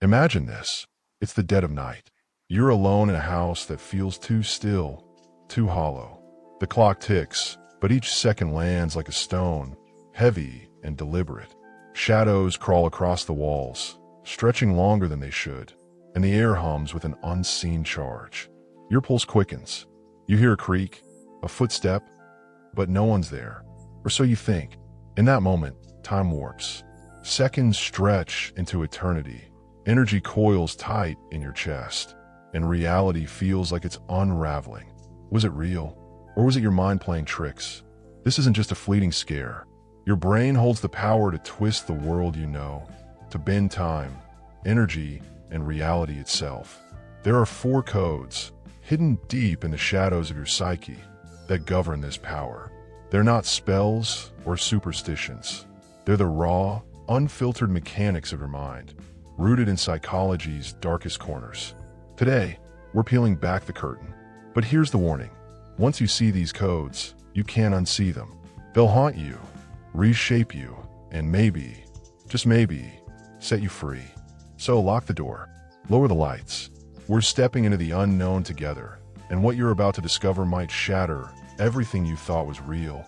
Imagine this. It's the dead of night. You're alone in a house that feels too still, too hollow. The clock ticks, but each second lands like a stone, heavy and deliberate. Shadows crawl across the walls, stretching longer than they should, and the air hums with an unseen charge. Your pulse quickens. You hear a creak, a footstep, but no one's there. Or so you think. In that moment, time warps. Seconds stretch into eternity. Energy coils tight in your chest, and reality feels like it's unraveling. Was it real? Or was it your mind playing tricks? This isn't just a fleeting scare. Your brain holds the power to twist the world you know, to bend time, energy, and reality itself. There are 4 codes, hidden deep in the shadows of your psyche, that govern this power. They're not spells or superstitions. They're the raw, unfiltered mechanics of your mind, rooted in psychology's darkest corners. Today, we're peeling back the curtain. But here's the warning. Once you see these codes, you can't unsee them. They'll haunt you, reshape you, and maybe, just maybe, set you free. So lock the door, lower the lights. We're stepping into the unknown together, and what you're about to discover might shatter everything you thought was real.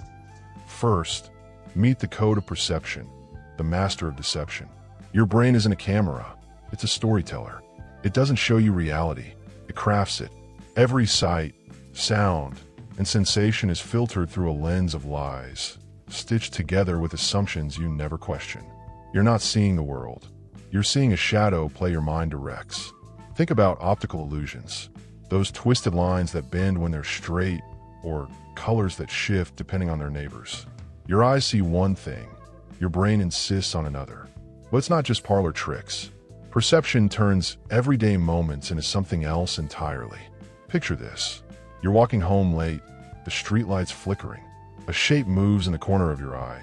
First, meet the code of perception, the master of deception. Your brain isn't a camera, it's a storyteller. It doesn't show you reality, it crafts it. Every sight, sound, and sensation is filtered through a lens of lies, stitched together with assumptions you never question. You're not seeing the world. You're seeing a shadow play your mind directs. Think about optical illusions, those twisted lines that bend when they're straight, or colors that shift depending on their neighbors. Your eyes see one thing, your brain insists on another. But it's not just parlor tricks. Perception turns everyday moments into something else entirely. Picture this. You're walking home late, the streetlights flickering. A shape moves in the corner of your eye.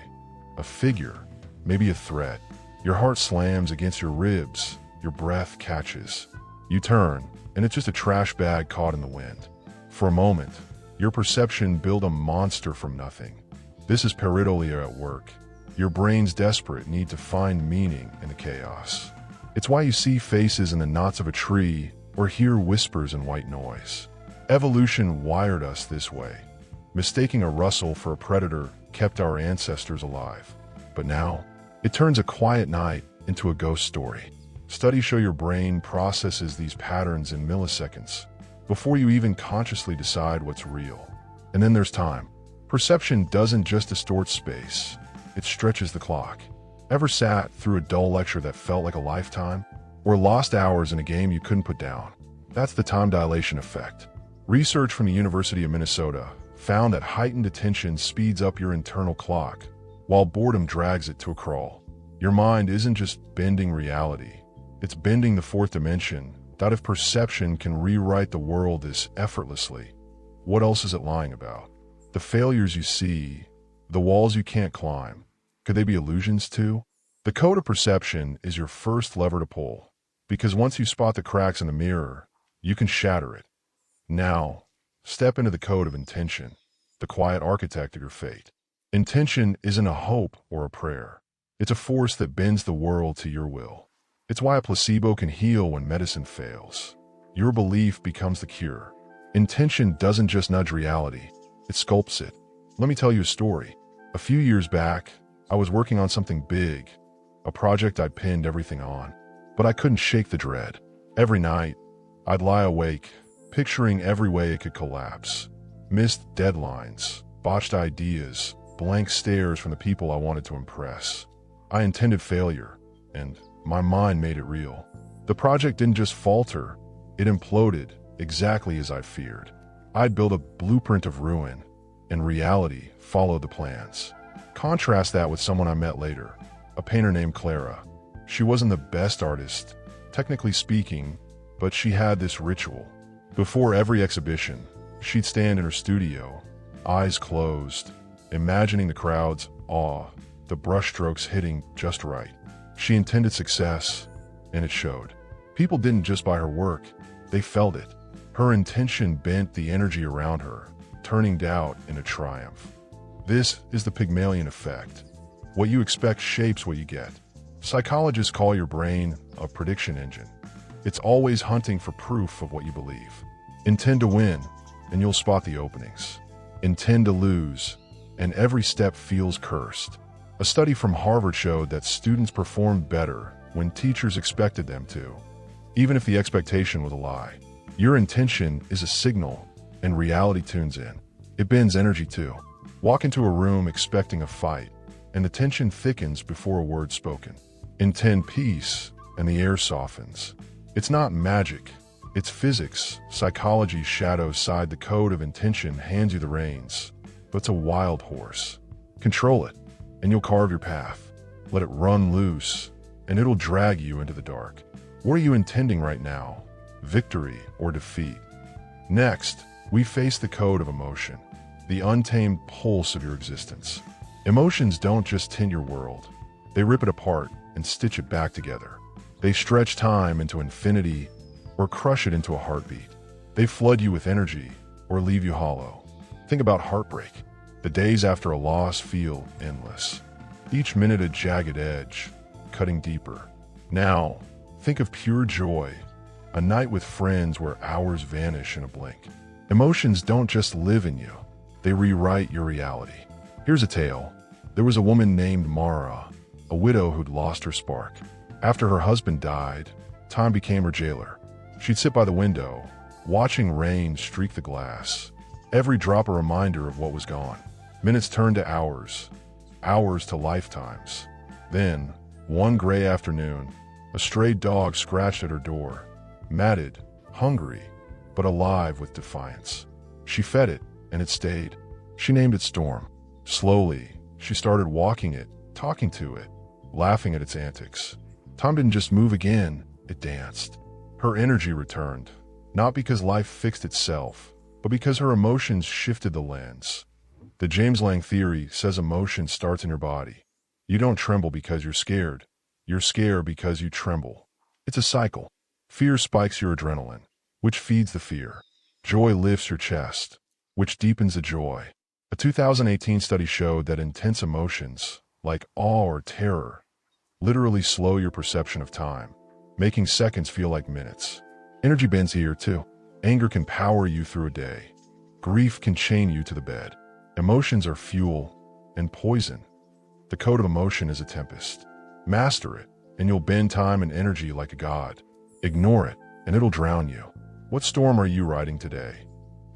A figure, maybe a thread. Your heart slams against your ribs, your breath catches. You turn, and it's just a trash bag caught in the wind. For a moment, your perception built a monster from nothing. This is pareidolia at work. Your brain's desperate need to find meaning in the chaos. It's why you see faces in the knots of a tree or hear whispers in white noise. Evolution wired us this way. Mistaking a rustle for a predator kept our ancestors alive. But now, it turns a quiet night into a ghost story. Studies show your brain processes these patterns in milliseconds before you even consciously decide what's real. And then there's time. Perception doesn't just distort space, it stretches the clock. Ever sat through a dull lecture that felt like a lifetime? Or lost hours in a game you couldn't put down? That's the time dilation effect. Research from the University of Minnesota found that heightened attention speeds up your internal clock, while boredom drags it to a crawl. Your mind isn't just bending reality, it's bending the 4th dimension. That if perception can rewrite the world this effortlessly, what else is it lying about? The failures you see, the walls you can't climb, could they be illusions too? The code of perception is your first lever to pull, because once you spot the cracks in the mirror, you can shatter it. Now, step into the code of intention, the quiet architect of your fate. Intention isn't a hope or a prayer. It's a force that bends the world to your will. It's why a placebo can heal when medicine fails. Your belief becomes the cure. Intention doesn't just nudge reality, it sculpts it. Let me tell you a story. A few years back, I was working on something big, a project I'd pinned everything on, but I couldn't shake the dread. Every night, I'd lie awake, picturing every way it could collapse. Missed deadlines, botched ideas, blank stares from the people I wanted to impress. I intended failure, and my mind made it real. The project didn't just falter, it imploded exactly as I feared. I'd built a blueprint of ruin, and reality followed the plans. Contrast that with someone I met later, a painter named Clara. She wasn't the best artist, technically speaking, but she had this ritual. Before every exhibition, she'd stand in her studio, eyes closed, imagining the crowd's awe, the brushstrokes hitting just right. She intended success, and it showed. People didn't just buy her work, they felt it. Her intention bent the energy around her, turning doubt into triumph. This is the Pygmalion effect. What you expect shapes what you get. Psychologists call your brain a prediction engine. It's always hunting for proof of what you believe. Intend to win, and you'll spot the openings. Intend to lose, and every step feels cursed. A study from Harvard showed that students performed better when teachers expected them to, even if the expectation was a lie. Your intention is a signal, and reality tunes in. It bends energy too. Walk into a room expecting a fight, and the tension thickens before a word spoken. Intend peace, and the air softens. It's not magic, it's physics. Psychology's shadow side, the code of intention, hands you the reins. But it's a wild horse. Control it, and you'll carve your path. Let it run loose, and it'll drag you into the dark. What are you intending right now? Victory or defeat? Next, we face the code of emotion, the untamed pulse of your existence. Emotions don't just tint your world. They rip it apart and stitch it back together. They stretch time into infinity or crush it into a heartbeat. They flood you with energy or leave you hollow. Think about heartbreak. The days after a loss feel endless. Each minute a jagged edge, cutting deeper. Now, think of pure joy, a night with friends where hours vanish in a blink. Emotions don't just live in you, they rewrite your reality. Here's a tale. There was a woman named Mara, a widow who'd lost her spark. After her husband died, time became her jailer. She'd sit by the window, watching rain streak the glass, every drop a reminder of what was gone. Minutes turned to hours, hours to lifetimes. Then, one gray afternoon, a stray dog scratched at her door, matted, hungry, but alive with defiance. She fed it, and it stayed. She named it Storm. Slowly, she started walking it, talking to it, laughing at its antics. Time didn't just move again, it danced. Her energy returned, not because life fixed itself, but because her emotions shifted the lens. The James Lang theory says emotion starts in your body. You don't tremble because you're scared. You're scared because you tremble. It's a cycle. Fear spikes your adrenaline, which feeds the fear. Joy lifts your chest, which deepens the joy. A 2018 study showed that intense emotions, like awe or terror, literally slow your perception of time, making seconds feel like minutes. Energy bends here too. Anger can power you through a day. Grief can chain you to the bed. Emotions are fuel and poison. The code of emotion is a tempest. Master it, and you'll bend time and energy like a god. Ignore it, and it'll drown you. What storm are you riding today?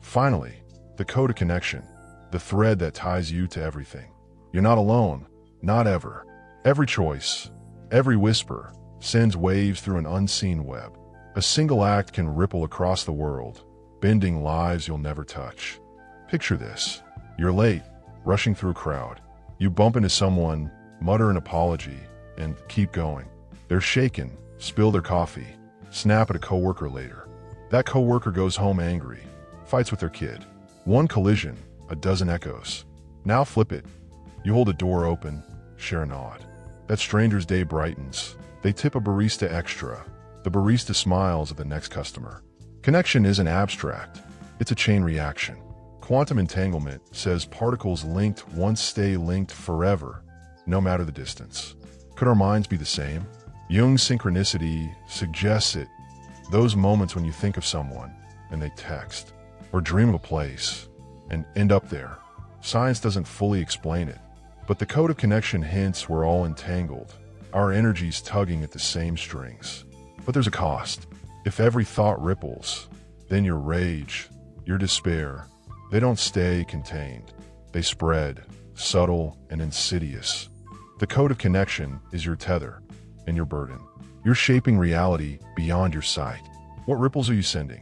Finally, the code of connection, the thread that ties you to everything. You're not alone, not ever. Every choice, every whisper, sends waves through an unseen web. A single act can ripple across the world, bending lives you'll never touch. Picture this. You're late, rushing through a crowd. You bump into someone, mutter an apology, and keep going. They're shaken, spill their coffee, snap at a coworker later. That coworker goes home angry, fights with their kid. One collision, a dozen echoes. Now flip it. You hold a door open, share a nod. That stranger's day brightens. They tip a barista extra. The barista smiles at the next customer. Connection isn't abstract. It's a chain reaction. Quantum entanglement says particles linked once stay linked forever, no matter the distance. Could our minds be the same? Jung's synchronicity suggests it. Those moments when you think of someone and they text, or dream of a place and end up there. Science doesn't fully explain it, but the code of connection hints we're all entangled, our energies tugging at the same strings. But there's a cost. If every thought ripples, then your rage, your despair, they don't stay contained. They spread, subtle and insidious. The code of connection is your tether and your burden. You're shaping reality beyond your sight. What ripples are you sending?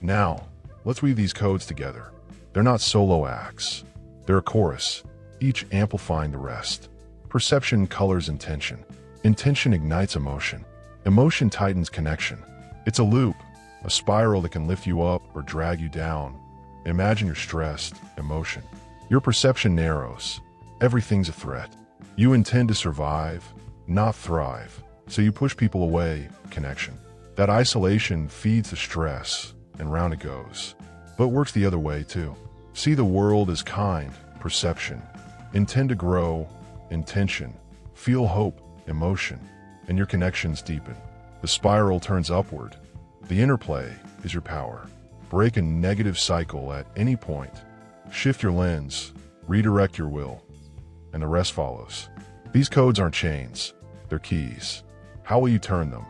Now, let's weave these codes together. They're not solo acts. They're a chorus, each amplifying the rest. Perception colors intention. Intention ignites emotion. Emotion tightens connection. It's a loop, a spiral that can lift you up or drag you down. Imagine you're stressed, emotion. Your perception narrows. Everything's a threat. You intend to survive, not thrive. So you push people away, connection. That isolation feeds the stress, and round it goes. But works the other way too. See the world as kind, perception. Intend to grow, intention. Feel hope, emotion. and your connections deepen. The spiral turns upward. The interplay is your power. Break a negative cycle at any point. Shift your lens, redirect your will, and the rest follows. These codes aren't chains, they're keys. How will you turn them?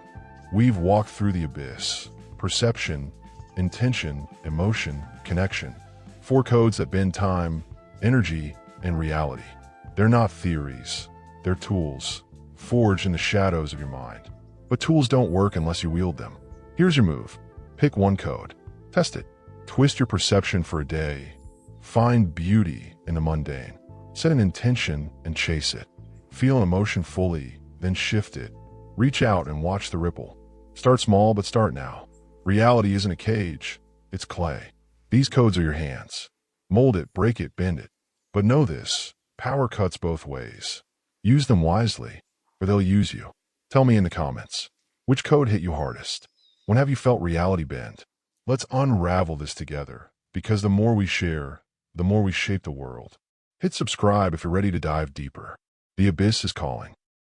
We've walked through the abyss: perception, intention, emotion, connection. 4 codes that bend time, energy, and reality. They're not theories, they're tools, forged in the shadows of your mind. But tools don't work unless you wield them. Here's your move. Pick one code. Test it. Twist your perception for a day. Find beauty in the mundane. Set an intention and chase it. Feel an emotion fully, then shift it. Reach out and watch the ripple. Start small, but start now. Reality isn't a cage, it's clay. These codes are your hands. Mold it, break it, bend it. But know this, power cuts both ways. Use them wisely, or they'll use you. Tell me in the comments, which code hit you hardest? When have you felt reality bend? Let's unravel this together, because the more we share, the more we shape the world. Hit subscribe if you're ready to dive deeper. The abyss is calling.